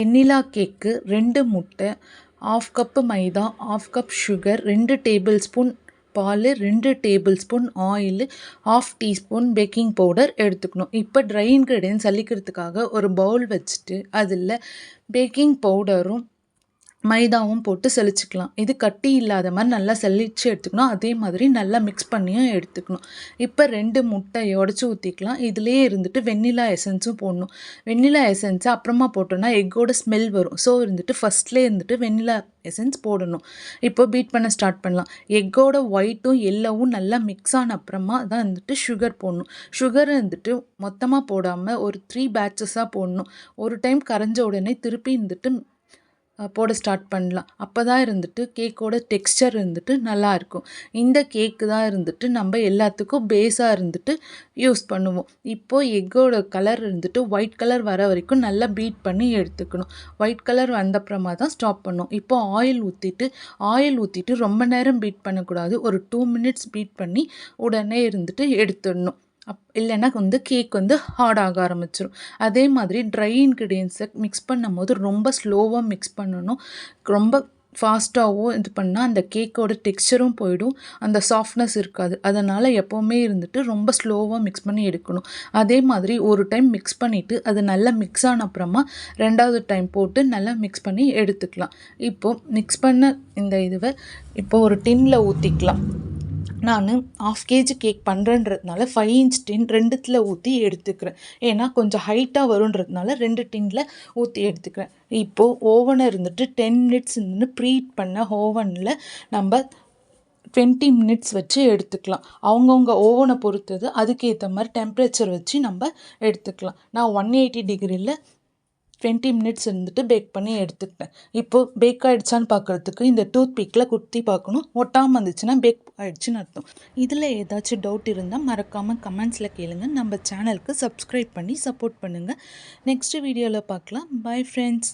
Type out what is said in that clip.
வெண்ணிலா கேக்கு 2 முட்டை, 1/2 கப்பு மைதா, 1/2 cup sugar, 2 table spoon பால், 2 table spoon oil, 1/2 teaspoon baking powder எடுத்துக்கணும். இப்போ try ingredients சலிக்கிறதுக்காக ஒரு பவுல் வச்சுட்டு அதில் பேக்கிங் பவுடரும் மைதாவும் போட்டு சலிச்சுக்கலாம். இது கட்டி இல்லாத மாதிரி நல்லா சலிச்சு எடுத்துக்கணும். அதே மாதிரி நல்லா மிக்ஸ் பண்ணியும் எடுத்துக்கணும். இப்போ 2 முட்டையை உடச்சி ஊற்றிக்கலாம். இதுலேயே இருந்துட்டு வெண்ணிலா எசன்ஸும் போடணும். வெண்ணிலா எசன்ஸை அப்புறமா போட்டோன்னா எக்கோட ஸ்மெல் வரும். ஸோ இருந்துட்டு ஃபஸ்ட்லேயே இருந்துட்டு வெண்ணிலா எசன்ஸ் போடணும். இப்போ பீட் பண்ண ஸ்டார்ட் பண்ணலாம். எக்கோட ஒயிட்டும் எல்லோவும் நல்லா மிக்ஸ் ஆன அப்புறமா தான் வந்துட்டு சுகர் போடணும். சுகரை வந்துட்டு மொத்தமாக போடாமல் ஒரு 3 பேட்சஸாக போடணும். ஒரு டைம் கரைஞ்ச உடனே திருப்பி இருந்துட்டு போட ஸ்டார்ட் பண்ணலாம். அப்போ தான் இருந்துட்டு கேக்கோட டெக்ஸ்சர் இருந்துட்டு நல்லாயிருக்கும். இந்த கேக்கு தான் இருந்துட்டு நம்ம எல்லாத்துக்கும் பேஸாக இருந்துட்டு யூஸ் பண்ணுவோம். இப்போது எக்கோட கலர் இருந்துட்டு ஒயிட் கலர் வர வரைக்கும் நல்லா பீட் பண்ணி எடுத்துக்கணும். ஒயிட் கலர் வந்தப்புறமா தான் ஸ்டாப் பண்ணணும். இப்போது ஆயில் ஊற்றிட்டு ரொம்ப நேரம் பீட் பண்ணக்கூடாது. ஒரு 2 மினிட்ஸ் பீட் பண்ணி உடனே இருந்துட்டு எடுத்துடணும். இல்லைன்னா கேக் ஹார்ட் ஆக ஆரம்பிச்சிடும். அதே மாதிரி ட்ரை இன்க்ரீடியன்ஸை மிக்ஸ் பண்ணும் போது ரொம்ப ஸ்லோவாக மிக்ஸ் பண்ணணும். ரொம்ப ஃபாஸ்ட்டாகவும் இது பண்ணால் அந்த கேக்கோட டெக்ஸ்சரும் போயிடும், அந்த சாஃப்ட்னஸ் இருக்காது. அதனால் எப்போவுமே இருந்துட்டு ரொம்ப ஸ்லோவாக மிக்ஸ் பண்ணி எடுக்கணும். அதே மாதிரி ஒரு டைம் மிக்ஸ் பண்ணிவிட்டு அது நல்லா மிக்ஸ் ஆன அப்புறமா 2வது டைம் போட்டு நல்லா மிக்ஸ் பண்ணி எடுத்துக்கலாம். இப்போது மிக்ஸ் பண்ண இந்த இதுவை இப்போது ஒரு டின்னில் ஊற்றிக்கலாம். நான் 1/2 kg கேக் பண்ணுறேன்றதுனால 5 இன்ச் டின் 2த்தில் ஊற்றி எடுத்துக்கிறேன். ஏன்னா கொஞ்சம் ஹைட்டாக வருன்றதுனால 2 டின்னில் ஊற்றி எடுத்துக்கிறேன். இப்போது ஓவனை இருந்துட்டு 10 மினிட்ஸ் ப்ரீஹீட் பண்ண ஓவனில் நம்ம 20 மினிட்ஸ் வச்சு எடுத்துக்கலாம். அவங்கவுங்க ஓவனை பொறுத்தது அதுக்கேற்ற மாதிரி டெம்பரேச்சர் வச்சு நம்ம எடுத்துக்கலாம். நான் 180 டிகிரியில் 20 மினிட்ஸ் இருந்துட்டு பேக் பண்ணி எடுத்துக்கிட்டேன். இப்போது பேக் ஆகிடுச்சான்னு பார்க்குறதுக்கு இந்த டூத் பிக்கில் குத்தி பார்க்கணும். ஒட்டாமல் இருந்துச்சுன்னா பேக் ஆகிடுச்சின்னு அர்த்தம். இதில் ஏதாச்சும் டவுட் இருந்தால் மறக்காமல் கமெண்ட்ஸில் கேளுங்க. நம்ம சேனலுக்கு சப்ஸ்கிரைப் பண்ணி சப்போர்ட் பண்ணுங்கள். நெக்ஸ்ட் வீடியோவில் பார்க்கலாம். Bye friends.